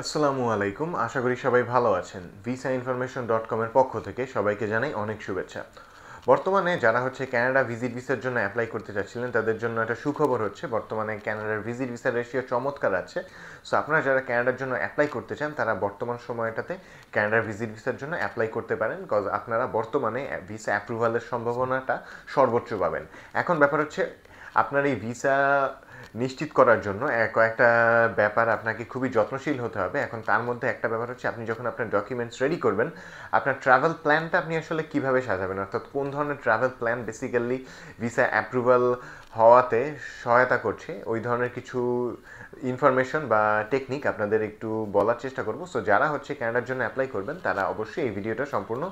আসসালামু আলাইকুম, আশা করি সবাই ভালো আছেন। ভিসা ইনফরমেশন.com এর পক্ষ থেকে সবাইকে জানাই অনেক শুভেচ্ছা। বর্তমানে যারা কানাডা ভিজিট ভিসার জন্য অ্যাপ্লাই করতে চাচ্ছিলেন তাদের জন্য একটা সুখবর হচ্ছে, বর্তমানে কানাডার ভিজিট ভিসার রেশিও চমৎকার আছে। সো আপনারা যারা কানাডার জন্য অ্যাপ্লাই করতে চান তারা বর্তমান সময়টাতে কানাডার ভিজিট ভিসার জন্য অ্যাপ্লাই করতে পারেন, কজ আপনারা বর্তমানে ভিসা অ্যাপ্রুভালের সম্ভাবনাটা সর্বোচ্চ পাবেন। এখন ব্যাপার হচ্ছে, আপনার এই ভিসা নিশ্চিত করার জন্য কয়েকটা ব্যাপার আপনাকে খুবই যত্নশীল হতে হবে। এখন তার মধ্যে একটা ব্যাপার হচ্ছে, আপনি যখন আপনার ডকুমেন্টস রেডি করবেন, আপনার ট্রাভেল প্ল্যানটা আপনি আসলে কীভাবে সাজাবেন, অর্থাৎ কোন ধরনের travel plan basically visa approval হওয়াতে সহায়তা করছে, ওই ধরনের কিছু ইনফরমেশন বা টেকনিক আপনাদের একটু বলার চেষ্টা করব। সো যারা কানাডার জন্য অ্যাপ্লাই করবেন তারা অবশ্যই এই ভিডিওটা সম্পূর্ণ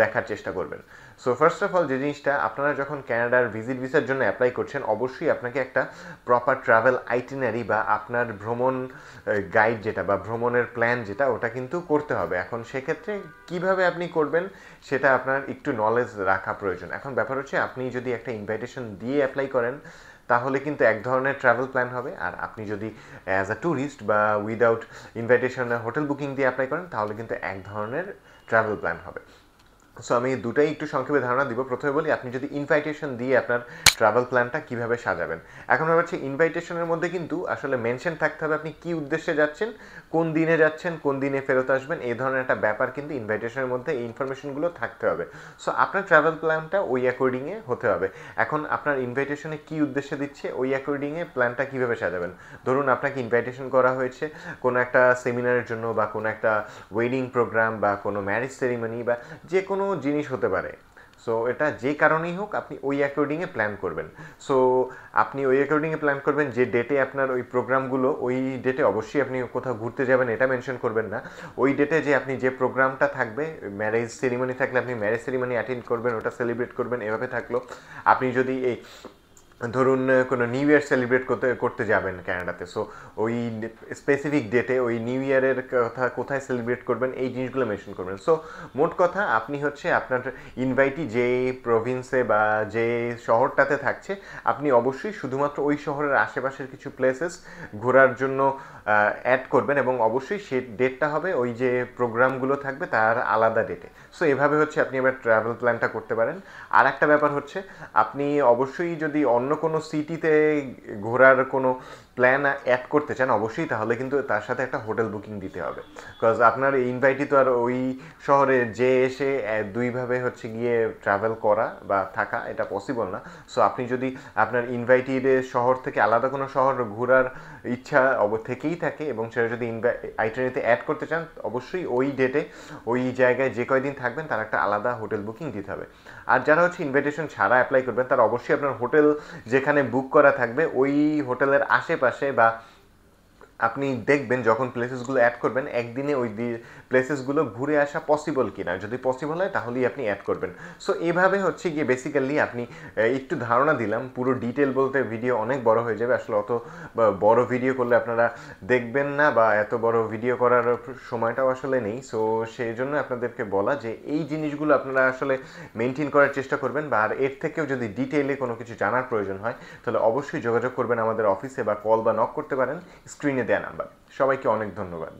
দেখার চেষ্টা করবেন। সো ফার্স্ট অফ অল, যে জিনিসটা, আপনারা যখন কানাডার ভিজিট ভিসার জন্য অ্যাপ্লাই করছেন অবশ্যই আপনাকে একটা প্রপার ট্রাভেল আইটিনারি বা আপনার ভ্রমণ গাইড যেটা বা ভ্রমণের প্ল্যান যেটা, ওটা কিন্তু করতে হবে। এখন সেক্ষেত্রে কিভাবে আপনি করবেন সেটা আপনার একটু নলেজ রাখা প্রয়োজন। এখন ব্যাপার হচ্ছে, আপনি যদি একটা ইনভাইটেশন দিয়ে অ্যাপ্লাই করেন তাহলে কিন্তু এক ধরনের ট্রাভেল প্ল্যান হবে, আর আপনি যদি অ্যাজ আ ট্যুরিস্ট বা উইদাউট ইনভাইটেশন হোটেল বুকিং দিয়ে অ্যাপ্লাই করেন তাহলে কিন্তু এক ধরনের ট্রাভেল প্ল্যান হবে। সো আমি দুটাই একটু সংক্ষেপে ধারণা দিব। প্রথমে বলি, আপনি যদি ইনভাইটেশন দিয়ে আপনার ট্রাভেল প্ল্যানটা কীভাবে সাজাবেন। এখন হচ্ছে, ইনভাইটেশনের মধ্যে কিন্তু আসলে মেনশন থাকতে হবে আপনি কী উদ্দেশ্যে যাচ্ছেন, কোন দিনে যাচ্ছেন, কোন দিনে ফেরত আসবেন, এই ধরনের একটা ব্যাপার কিন্তু ইনভাইটেশনের মধ্যে এই ইনফরমেশনগুলো থাকতে হবে। সো আপনার ট্রাভেল প্ল্যানটা ওই অ্যাকর্ডিংয়ে হতে হবে। এখন আপনার ইনভাইটেশনে কী উদ্দেশ্যে দিচ্ছে, ওই অ্যাকর্ডিংয়ে প্ল্যানটা কীভাবে সাজাবেন। ধরুন আপনাকে ইনভাইটেশন করা হয়েছে কোনো একটা সেমিনারের জন্য বা কোনো একটা ওয়েডিং প্রোগ্রাম বা কোনো ম্যারেজ সেরিমনি বা যে কোনো জিনিস হতে পারে। সো এটা যে কারণেই হোক আপনি ওই অ্যাকর্ডিংয়ে প্ল্যান করবেন। সো আপনি ওই অ্যাকর্ডিংয়ে প্ল্যান করবেন, যে ডেটে আপনার ওই প্রোগ্রামগুলো, ওই ডেটে অবশ্যই আপনি কোথাও ঘুরতে যাবেন এটা মেনশন করবেন না। ওই ডেটে যে আপনি যে প্রোগ্রামটা থাকবে, ম্যারেজ সেরিমনি থাকলে আপনি ম্যারেজ সেরিমনি অ্যাটেন্ড করবেন, ওটা সেলিব্রেট করবেন। এভাবে থাকলো আপনি যদি এই ধরুন কোনো নিউ ইয়ার সেলিব্রেট করতে করতে যাবেন কানাডাতে, সো ওই স্পেসিফিক ডেটে ওই নিউ ইয়ারের কথা কোথায় সেলিব্রেট করবেন এই জিনিসগুলো মেনশন করবেন। সো মোট কথা, আপনি আপনার ইনভাইটি যে প্রভিন্সে বা যে শহরটাতে থাকছে, আপনি অবশ্যই শুধুমাত্র ওই শহরের আশেপাশের কিছু প্লেসেস ঘোরার জন্য অ্যাড করবেন, এবং অবশ্যই সে ডেটটা হবে ওই যে প্রোগ্রামগুলো থাকবে তার আলাদা ডেটে। সো এভাবে আপনি এবার ট্রাভেল প্ল্যানটা করতে পারেন। আর একটা ব্যাপার হচ্ছে, আপনি অবশ্যই যদি অন্য কোনো সিটিতে ঘোরার কোনো প্ল্যান অ্যাড করতে চান অবশ্যই, তাহলে কিন্তু তার সাথে একটা হোটেল বুকিং দিতে হবে। বিকজ আপনার ইনভাইটি তো আর ওই শহরে যে এসে দুইভাবে গিয়ে ট্রাভেল করা বা থাকা এটা পসিবল না। সো আপনি যদি আপনার ইনভাইটির শহর থেকে আলাদা কোনো শহর ঘোরার ইচ্ছা থেকেই থাকে এবং সেটা যদি আইটিনারিতে অ্যাড করতে চান, অবশ্যই ওই ডেটে ওই জায়গায় যে কয়দিন থাকবেন তার একটা আলাদা হোটেল বুকিং দিতে হবে। আর যারা ইনভাইটেশন ছাড়া অ্যাপ্লাই করবেন তারা অবশ্যই আপনার হোটেল যেখানে বুক করা থাকবে ওই হোটেলের আশেপাশে, বা আপনি দেখবেন যখন প্লেসেসগুলো অ্যাড করবেন একদিনে ওই প্লেসেসগুলো ঘুরে আসা পসিবল কিনা, যদি পসিবল হয় তাহলেই আপনি অ্যাড করবেন। সো এভাবে গিয়ে বেসিক্যালি আপনি একটু ধারণা দিলাম। পুরো ডিটেল বলতে ভিডিও অনেক বড় হয়ে যাবে, আসলে অত বড় ভিডিও করলে আপনারা দেখবেন না, বা এত বড় ভিডিও করার সময়টাও আসলে নেই। সো সেই জন্য আপনাদেরকে বলা যে এই জিনিসগুলো আপনারা আসলে মেনটেন করার চেষ্টা করবেন, বা আর এর থেকেও যদি ডিটেইলে কোনো কিছু জানার প্রয়োজন হয় তাহলে অবশ্যই যোগাযোগ করবেন আমাদের অফিসে, বা কল বা নক করতে পারেন স্ক্রিনে দেয়া নাম্বার। সবাইকে অনেক ধন্যবাদ।